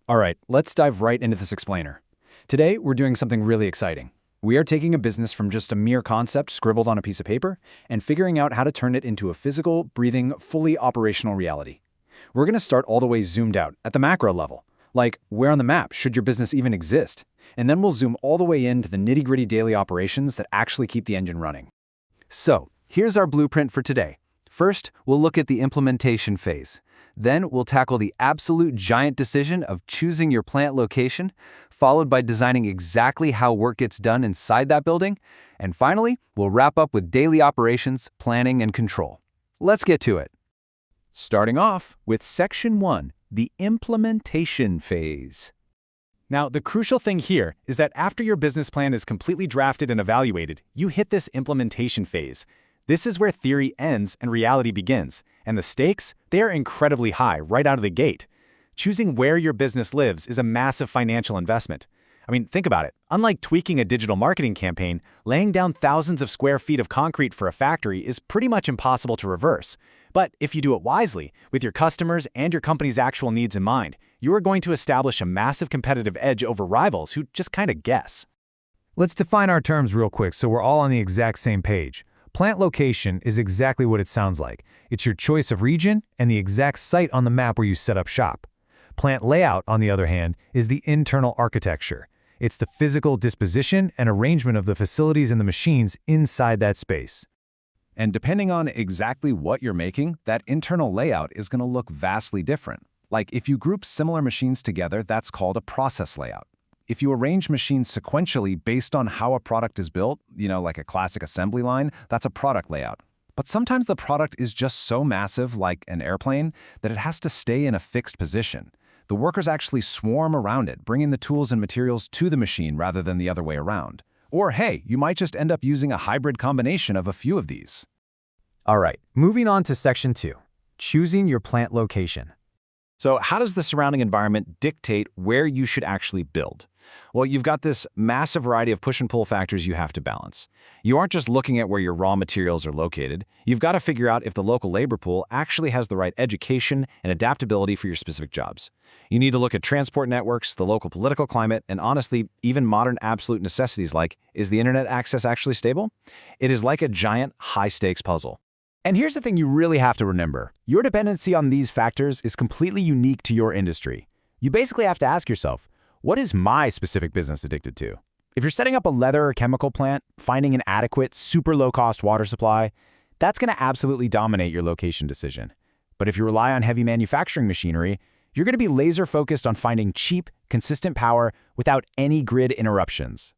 All right, let's dive right into this explainer. Today, we're doing something really exciting. We are taking a business from just a mere concept scribbled on a piece of paper and figuring out how to turn it into a physical, breathing, fully operational reality. We're going to start all the way zoomed out, at the macro level. Like, where on the map should your business even exist? And then we'll zoom all the way into the nitty-gritty daily operations that actually keep the engine running. So, here's our blueprint for today. First, we'll look at the implementation phase. Then we'll tackle the absolute giant decision of choosing your plant location, followed by designing exactly how work gets done inside that building. And finally, we'll wrap up with daily operations, planning, and control. Let's get to it. Starting off with Section 1, the implementation phase. Now, the crucial thing here is that after your business plan is completely drafted and evaluated, you hit this implementation phase. This is where theory ends and reality begins, and the stakes, they are incredibly high right out of the gate. Choosing where your business lives is a massive financial investment. I mean, think about it. Unlike tweaking a digital marketing campaign, laying down thousands of square feet of concrete for a factory is pretty much impossible to reverse. But if you do it wisely, with your customers and your company's actual needs in mind, you are going to establish a massive competitive edge over rivals who just kind of guess. Let's define our terms real quick so we're all on the exact same page. Plant location is exactly what it sounds like. It's your choice of region and the exact site on the map where you set up shop. Plant layout, on the other hand, is the internal architecture. It's the physical disposition and arrangement of the facilities and the machines inside that space. And depending on exactly what you're making, that internal layout is going to look vastly different. Like if you group similar machines together, that's called a process layout. If you arrange machines sequentially based on how a product is built, like a classic assembly line, that's a product layout. But sometimes the product is just so massive, like an airplane, that it has to stay in a fixed position. The workers actually swarm around it, bringing the tools and materials to the machine rather than the other way around. Or hey, you might just end up using a hybrid combination of a few of these. All right, moving on to Section 2, choosing your plant location. So how does the surrounding environment dictate where you should actually build? Well, you've got this massive variety of push and pull factors you have to balance. You aren't just looking at where your raw materials are located. You've got to figure out if the local labor pool actually has the right education and adaptability for your specific jobs. You need to look at transport networks, the local political climate, and honestly, even modern absolute necessities like, is the internet access actually stable? It is like a giant high-stakes puzzle. And here's the thing you really have to remember. Your dependency on these factors is completely unique to your industry. You basically have to ask yourself, what is my specific business addicted to? If you're setting up a leather or chemical plant, finding an adequate, super low-cost water supply, that's going to absolutely dominate your location decision. But if you rely on heavy manufacturing machinery, you're going to be laser-focused on finding cheap, consistent power without any grid interruptions.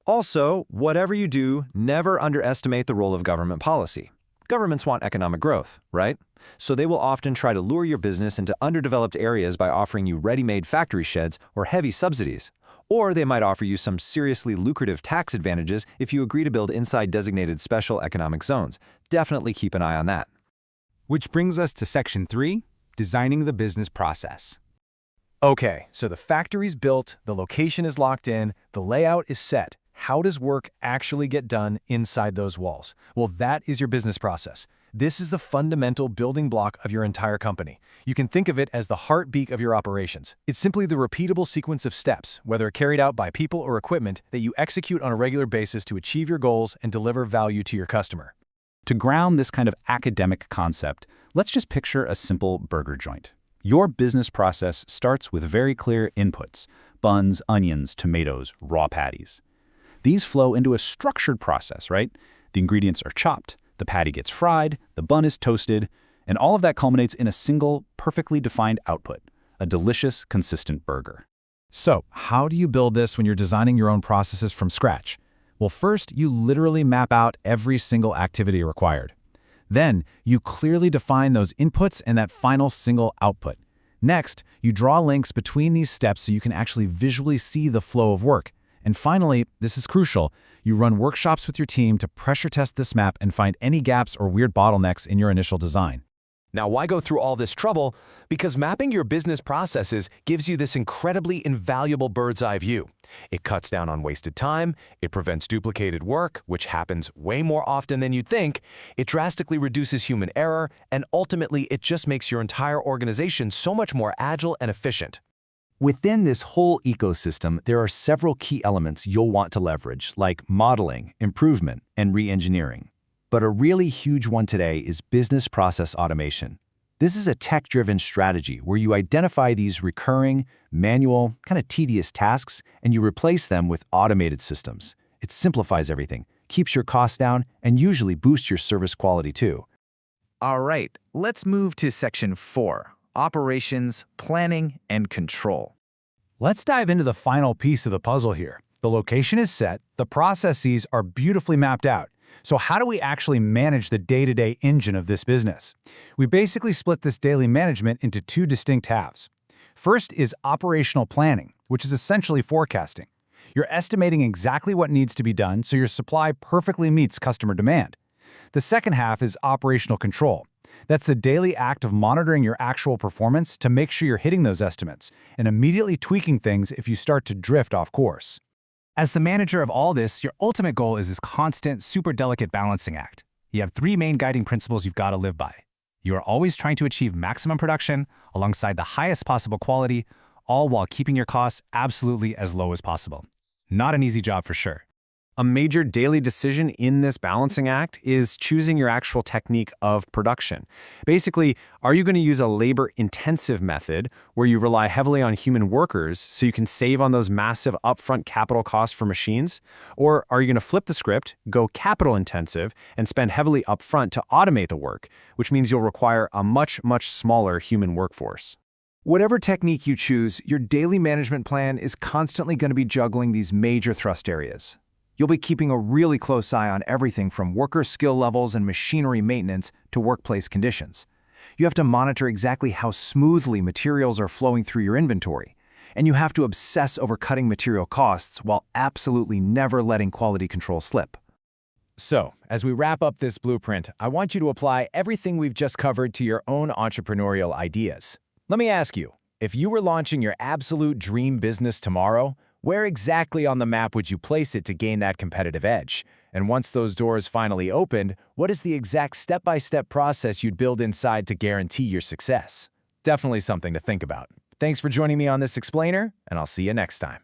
Also, whatever you do, never underestimate the role of government policy. Governments want economic growth, right? So they will often try to lure your business into underdeveloped areas by offering you ready-made factory sheds or heavy subsidies. Or they might offer you some seriously lucrative tax advantages if you agree to build inside designated special economic zones. Definitely keep an eye on that. Which brings us to Section 3, designing the business process. Okay, so the factory's built, the location is locked in, the layout is set. How does work actually get done inside those walls? Well, that is your business process. This is the fundamental building block of your entire company. You can think of it as the heartbeat of your operations. It's simply the repeatable sequence of steps, whether carried out by people or equipment, that you execute on a regular basis to achieve your goals and deliver value to your customer. To ground this kind of academic concept, let's just picture a simple burger joint. Your business process starts with very clear inputs: buns, onions, tomatoes, raw patties. These flow into a structured process, right? The ingredients are chopped, the patty gets fried, the bun is toasted, and all of that culminates in a single, perfectly defined output, a delicious, consistent burger. So, how do you build this when you're designing your own processes from scratch? Well, first, you literally map out every single activity required. Then, you clearly define those inputs and that final single output. Next, you draw links between these steps so you can actually visually see the flow of work. And finally, this is crucial, you run workshops with your team to pressure test this map and find any gaps or weird bottlenecks in your initial design. Now, why go through all this trouble? Because mapping your business processes gives you this incredibly invaluable bird's-eye view. It cuts down on wasted time, it prevents duplicated work, which happens way more often than you'd think, it drastically reduces human error, and ultimately it just makes your entire organization so much more agile and efficient. Within this whole ecosystem, there are several key elements you'll want to leverage, like modeling, improvement, and re-engineering. But a really huge one today is business process automation. This is a tech-driven strategy where you identify these recurring, manual, kind of tedious tasks, and you replace them with automated systems. It simplifies everything, keeps your costs down, and usually boosts your service quality too. All right, let's move to Section 4, Operations, Planning, and Control. Let's dive into the final piece of the puzzle here. The location is set, the processes are beautifully mapped out. So how do we actually manage the day-to-day engine of this business? We basically split this daily management into two distinct halves. First is operational planning, which is essentially forecasting. You're estimating exactly what needs to be done so your supply perfectly meets customer demand. The second half is operational control. That's the daily act of monitoring your actual performance to make sure you're hitting those estimates and immediately tweaking things if you start to drift off course. As the manager of all this, your ultimate goal is this constant, super delicate balancing act. You have three main guiding principles you've got to live by. You are always trying to achieve maximum production alongside the highest possible quality, all while keeping your costs absolutely as low as possible. Not an easy job for sure. A major daily decision in this balancing act is choosing your actual technique of production. Basically, are you going to use a labor-intensive method where you rely heavily on human workers so you can save on those massive upfront capital costs for machines? Or are you going to flip the script, go capital-intensive, and spend heavily upfront to automate the work, which means you'll require a much smaller human workforce? Whatever technique you choose, your daily management plan is constantly going to be juggling these major thrust areas. You'll be keeping a really close eye on everything from worker skill levels and machinery maintenance to workplace conditions. You have to monitor exactly how smoothly materials are flowing through your inventory, and you have to obsess over cutting material costs while absolutely never letting quality control slip. So, as we wrap up this blueprint, I want you to apply everything we've just covered to your own entrepreneurial ideas. Let me ask you, if you were launching your absolute dream business tomorrow, where exactly on the map would you place it to gain that competitive edge? And once those doors finally opened, what is the exact step-by-step process you'd build inside to guarantee your success? Definitely something to think about. Thanks for joining me on this explainer, and I'll see you next time.